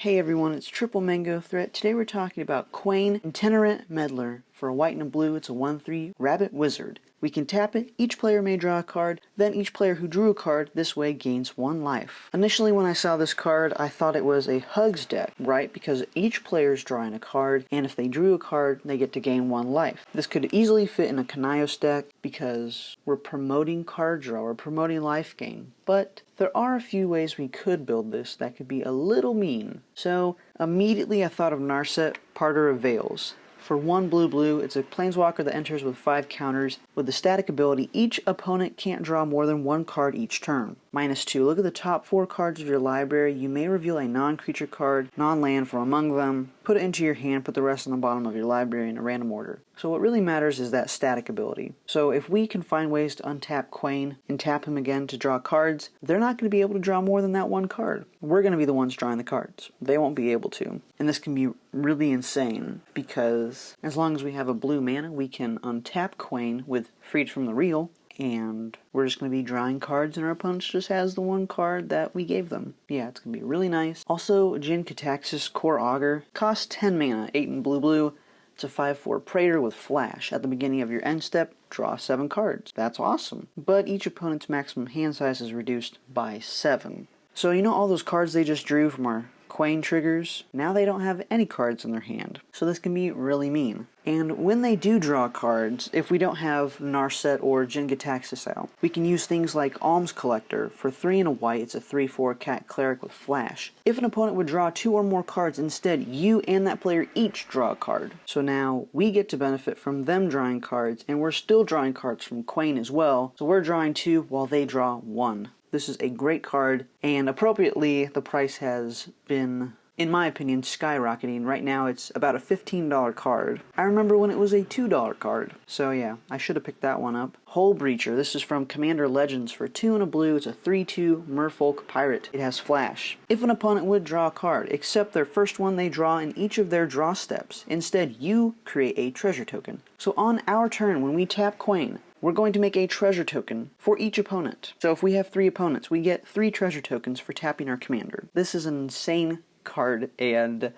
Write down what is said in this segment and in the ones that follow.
Hey everyone, it's triplemangothreat. Today we're talking about Kwain Itinerant Meddler. For a white and a blue, it's a 1/3 rabbit wizard. We can tap it, each player may draw a card, then each player who drew a card this way gains 1 life. Initially when I saw this card, I thought it was a Hugs deck, right? Because each player is drawing a card, and if they drew a card, they get to gain 1 life. This could easily fit in a Kanios deck because we're promoting card draw, we're promoting life gain. But there are a few ways we could build this that could be a little mean. So immediately I thought of Narset, Parter of Veils. For 1 blue, it's a planeswalker that enters with 5 counters. With the static ability, each opponent can't draw more than 1 card each turn. -2, look at the top 4 cards of your library. You may reveal a non-creature card, non-land from among them, put it into your hand, put the rest on the bottom of your library in a random order. So what really matters is that static ability. So if we can find ways to untap Kwain and tap him again to draw cards, they're not going to be able to draw more than that 1 card. We're going to be the ones drawing the cards. They won't be able to. And this can be really insane because as long as we have a blue mana, we can untap Kwain with Freed from the Real, and we're just going to be drawing cards and our opponent just has the 1 card that we gave them. Yeah, it's going to be really nice. Also, Jin Cataxis Core Augur costs 10 mana, 8 in blue. It's a 5/4 Praetor with Flash. At the beginning of your end step, draw 7 cards. That's awesome. But each opponent's maximum hand size is reduced by 7. So you know all those cards they just drew from our Kwain triggers? Now they don't have any cards in their hand. So this can be really mean. And when they do draw cards, if we don't have Narset or Jin Cataxis out, we can use things like Alms Collector. For 3 and a white, it's a 3/4 Cat Cleric with Flash. If an opponent would draw 2 or more cards, instead you and that player each draw a card. So now we get to benefit from them drawing cards, and we're still drawing cards from Kwain as well. So we're drawing 2 while they draw 1. This is a great card, and appropriately, the price has been, in my opinion, skyrocketing. Right now, it's about a $15 card. I remember when it was a $2 card. So yeah, I should have picked that one up. Hull Breacher. This is from Commander Legends. For 2 and a blue, it's a 3/2 Merfolk Pirate. It has Flash. If an opponent would draw a card, accept their first one they draw in each of their draw steps. Instead, you create a treasure token. So on our turn, when we tap Kwain, we're going to make a treasure token for each opponent. So if we have 3 opponents, we get 3 treasure tokens for tapping our commander. This is an insane card, and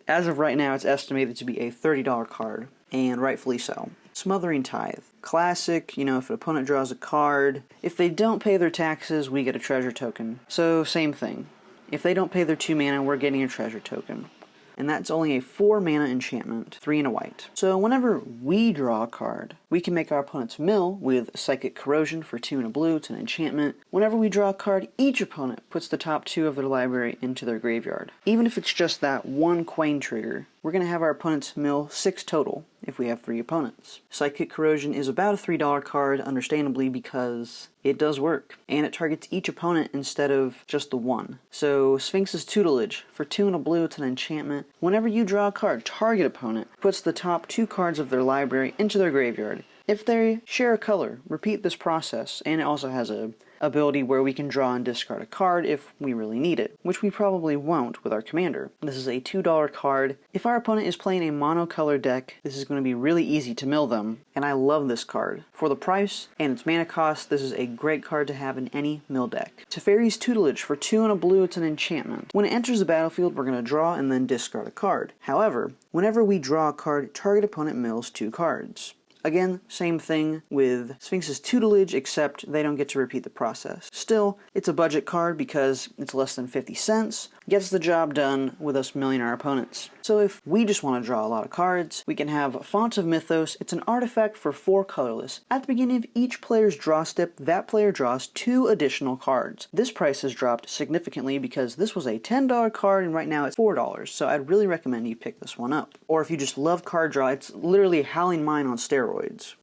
as of right now, it's estimated to be a $30 card, and rightfully so. Smothering Tithe. Classic, you know, if an opponent draws a card, if they don't pay their taxes, we get a treasure token. So same thing. If they don't pay their 2 mana, we're getting a treasure token. And that's only a 4 mana enchantment, 3 and a white. So whenever we draw a card, we can make our opponent's mill with Psychic Corrosion for 2 and a blue. It's an enchantment. Whenever we draw a card, each opponent puts the top 2 of their library into their graveyard. Even if it's just that 1 Kwain trigger, we're going to have our opponent's mill 6 total if we have 3 opponents. Psychic Corrosion is about a $3 card, understandably, because it does work, and it targets each opponent instead of just the 1. So Sphinx's Tutelage. For 2 and a blue, it's an enchantment. Whenever you draw a card, target opponent puts the top 2 cards of their library into their graveyard. If they share a color, repeat this process, and it also has a ability where we can draw and discard a card if we really need it, which we probably won't with our commander. This is a $2 card. If our opponent is playing a monocolor deck, this is going to be really easy to mill them, and I love this card. For the price and its mana cost, this is a great card to have in any mill deck. Teferi's Tutelage. For 2 and a blue, it's an enchantment. When it enters the battlefield, we're going to draw and then discard a card. However, whenever we draw a card, target opponent mills 2 cards. Again, same thing with Sphinx's Tutelage, except they don't get to repeat the process. Still, it's a budget card because it's less than 50 cents, gets the job done with us milling our opponents. So if we just want to draw a lot of cards, we can have Font of Mythos. It's an artifact for 4 colorless. At the beginning of each player's draw step, that player draws 2 additional cards. This price has dropped significantly because this was a $10 card and right now it's $4, so I'd really recommend you pick this one up. Or if you just love card draw, it's literally Howling Mine on steroids.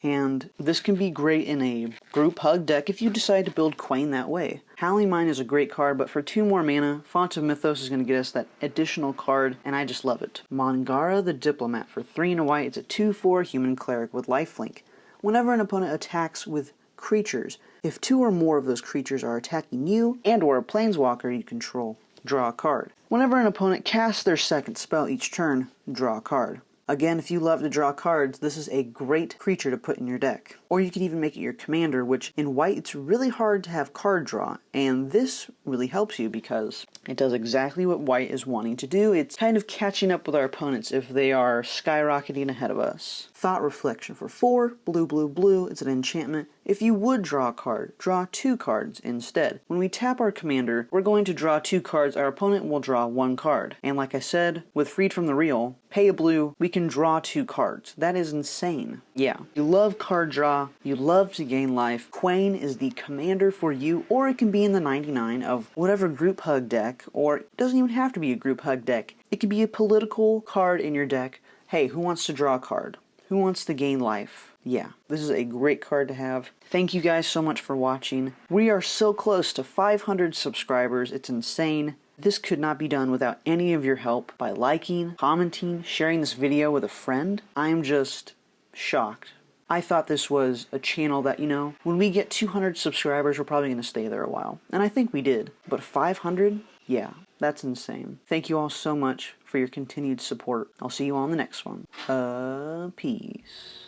And this can be great in a group hug deck if you decide to build Kwain that way. Howling Mine is a great card, but for 2 more mana, Font of Mythos is going to get us that additional card, and I just love it. Mangara the Diplomat. For 3 and a white, it's a 2/4 human cleric with lifelink. Whenever an opponent attacks with creatures, if 2 or more of those creatures are attacking you and or a planeswalker you control, draw a card. Whenever an opponent casts their second spell each turn, draw a card. Again, if you love to draw cards, this is a great creature to put in your deck. Or you could even make it your commander, which in white it's really hard to have card draw, and this really helps you because it does exactly what white is wanting to do. It's kind of catching up with our opponents if they are skyrocketing ahead of us. Thought Reflection for 4, blue, blue, blue. It's an enchantment. If you would draw a card, draw 2 cards instead. When we tap our commander, we're going to draw 2 cards. Our opponent will draw 1 card. And like I said, with Freed from the Real, pay a blue, we can draw 2 cards. That is insane. Yeah. You love card draw, you love to gain life. Kwain is the commander for you, or it can be in the 99 of whatever group hug deck, or it doesn't even have to be a group hug deck. It could be a political card in your deck. Hey, who wants to draw a card? Who wants to gain life? Yeah, this is a great card to have. Thank you guys so much for watching. We are so close to 500 subscribers. It's insane. This could not be done without any of your help by liking, commenting, sharing this video with a friend. I'm just shocked. I thought this was a channel that, you know, when we get 200 subscribers, we're probably going to stay there a while. And I think we did. But 500? Yeah, that's insane. Thank you all so much for your continued support. I'll see you all in the next one. Peace.